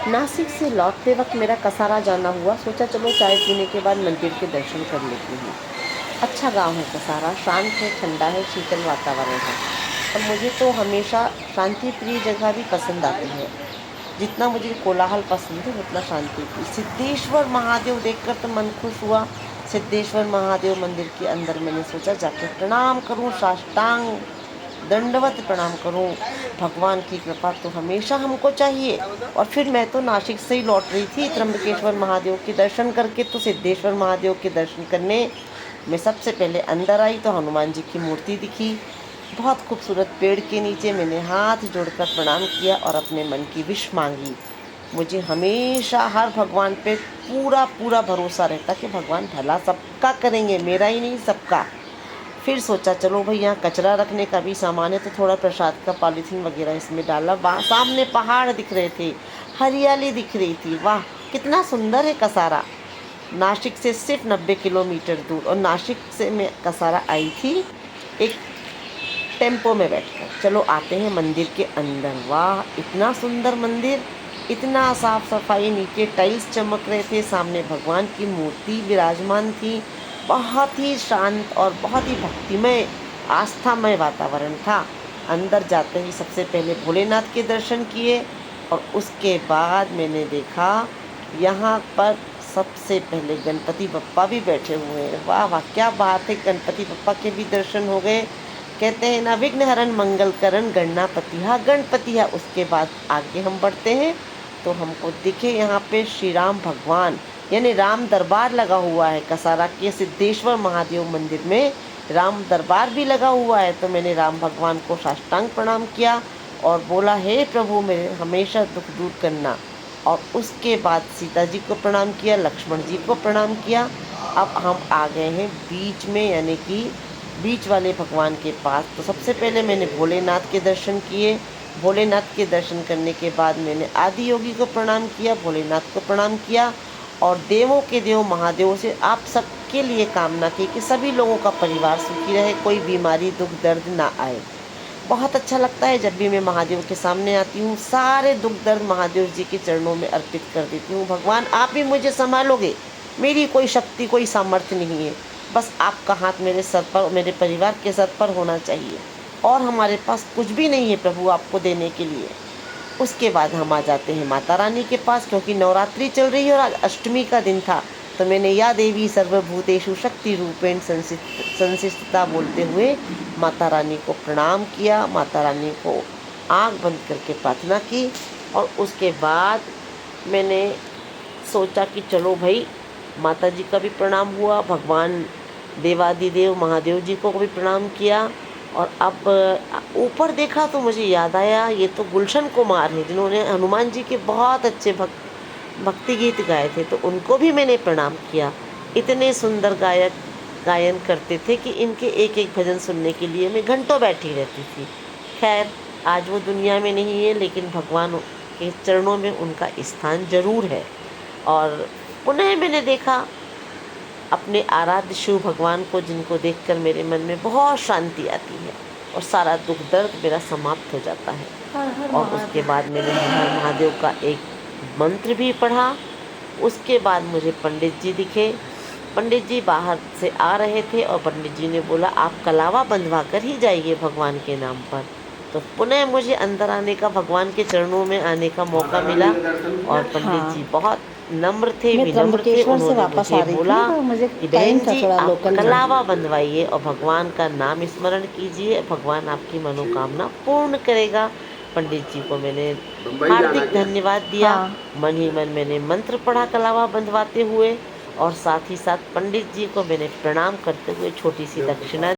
नासिक से लौटते वक्त मेरा कसारा जाना हुआ। सोचा चलो चाय पीने के बाद मंदिर के दर्शन कर लेती हूँ। अच्छा गांव है कसारा, शांत है, ठंडा है, शीतल वातावरण है। और मुझे तो हमेशा शांति प्रिय जगह भी पसंद आती है। जितना मुझे कोलाहल पसंद है उतना शांति प्रिय। सिद्धेश्वर महादेव देखकर तो मन खुश हुआ। सिद्धेश्वर महादेव मंदिर के अंदर मैंने सोचा जाके प्रणाम करूं, साष्टांग दंडवत प्रणाम करूं। भगवान की कृपा तो हमेशा हमको चाहिए। और फिर मैं तो नासिक से ही लौट रही थी त्र्यंबकेश्वर महादेव के दर्शन करके, तो सिद्धेश्वर महादेव के दर्शन करने मैं सबसे पहले अंदर आई तो हनुमान जी की मूर्ति दिखी। बहुत खूबसूरत पेड़ के नीचे मैंने हाथ जोड़कर प्रणाम किया और अपने मन की विश मांगी। मुझे हमेशा हर भगवान पे पूरा पूरा भरोसा रहता कि भगवान भला सबका करेंगे, मेरा ही नहीं सबका। फिर सोचा चलो भाई यहाँ कचरा रखने का भी सामान है तो थोड़ा प्रसाद का पॉलीथीन वगैरह इसमें डाला। सामने पहाड़ दिख रहे थे, हरियाली दिख रही थी, वाह कितना सुंदर है कसारा। नासिक से सिर्फ 90 किलोमीटर दूर। और नासिक से मैं कसारा आई थी एक टेम्पो में बैठकर। चलो आते हैं मंदिर के अंदर। वाह इतना सुंदर मंदिर, इतना साफ सफाई, नीचे टाइल्स चमक रहे थे, सामने भगवान की मूर्ति विराजमान थी। बहुत ही शांत और बहुत ही भक्तिमय आस्थामय वातावरण था। अंदर जाते ही सबसे पहले भोलेनाथ के दर्शन किए और उसके बाद मैंने देखा यहाँ पर सबसे पहले गणपति बप्पा भी बैठे हुए हैं। वाह वाह क्या बात है, गणपति बप्पा के भी दर्शन हो गए। कहते हैं ना विघ्न हरण मंगल करण गणपतिहा गणपतिहा। उसके बाद आगे हम बढ़ते हैं तो हमको दिखे यहाँ पे श्री राम भगवान, यानी राम दरबार लगा हुआ है। कसारा के सिद्धेश्वर महादेव मंदिर में राम दरबार भी लगा हुआ है। तो मैंने राम भगवान को साष्टांग प्रणाम किया और बोला हे प्रभु मेरे हमेशा दुख दूर करना। और उसके बाद सीता जी को प्रणाम किया, लक्ष्मण जी को प्रणाम किया। अब हम आ गए हैं बीच में, यानी कि बीच वाले भगवान के पास। तो सबसे पहले मैंने भोलेनाथ के दर्शन किए। भोलेनाथ के दर्शन करने के बाद मैंने आदि योगी को प्रणाम किया, भोलेनाथ को प्रणाम किया और देवों के देव महादेव से आप सबके लिए कामना की कि सभी लोगों का परिवार सुखी रहे, कोई बीमारी दुख दर्द ना आए। बहुत अच्छा लगता है जब भी मैं महादेव के सामने आती हूँ, सारे दुख दर्द महादेव जी के चरणों में अर्पित कर देती हूँ। भगवान आप ही मुझे संभालोगे, मेरी कोई शक्ति कोई सामर्थ्य नहीं है, बस आपका हाथ मेरे सर पर, मेरे परिवार के सर पर होना चाहिए। और हमारे पास कुछ भी नहीं है प्रभु आपको देने के लिए। उसके बाद हम आ जाते हैं माता रानी के पास, क्योंकि नवरात्रि चल रही है और आज अष्टमी का दिन था। तो मैंने या देवी सर्वभूतेषु शक्ति रूपेण संसिष्टा बोलते हुए माता रानी को प्रणाम किया, माता रानी को आंख बंद करके प्रार्थना की। और उसके बाद मैंने सोचा कि चलो भाई माता जी का भी प्रणाम हुआ, भगवान देवादिदेव महादेव जी को भी प्रणाम किया। और अब ऊपर देखा तो मुझे याद आया ये तो गुलशन कुमार है जिन्होंने हनुमान जी के बहुत अच्छे भक्ति गीत गाए थे, तो उनको भी मैंने प्रणाम किया। इतने सुंदर गायक गायन करते थे कि इनके एक एक भजन सुनने के लिए मैं घंटों बैठी रहती थी। खैर आज वो दुनिया में नहीं है, लेकिन भगवान के चरणों में उनका स्थान जरूर है। और पुनः मैंने देखा अपने आराध्य शिव भगवान को, जिनको देखकर मेरे मन में बहुत शांति आती है और सारा दुख दर्द मेरा समाप्त हो जाता है। और उसके बाद मैंने हर हर महादेव का एक मंत्र भी पढ़ा। उसके बाद मुझे पंडित जी दिखे। पंडित जी बाहर से आ रहे थे और पंडित जी ने बोला आप कलावा बंधवा कर ही जाइए भगवान के नाम पर। तो पुनः मुझे अंदर आने का, भगवान के चरणों में आने का मौका मिला। और पंडित जी बहुत नम्र थे, मैं विनम्र थे। त्र्यंबकेश्वर से उन्होंने वापस आ मुझे रही थी बोला तो मुझे कि टाइम बहन था जी थोड़ा आप लोकल में। कलावा बंधवाइए और भगवान का नाम स्मरण कीजिए, भगवान आपकी मनोकामना पूर्ण करेगा। पंडित जी को मैंने हार्दिक धन्यवाद दिया। हाँ। मन ही मन मैंने मंत्र पढ़ा कलावा बंधवाते हुए और साथ ही साथ पंडित जी को मैंने प्रणाम करते हुए छोटी सी दक्षिणा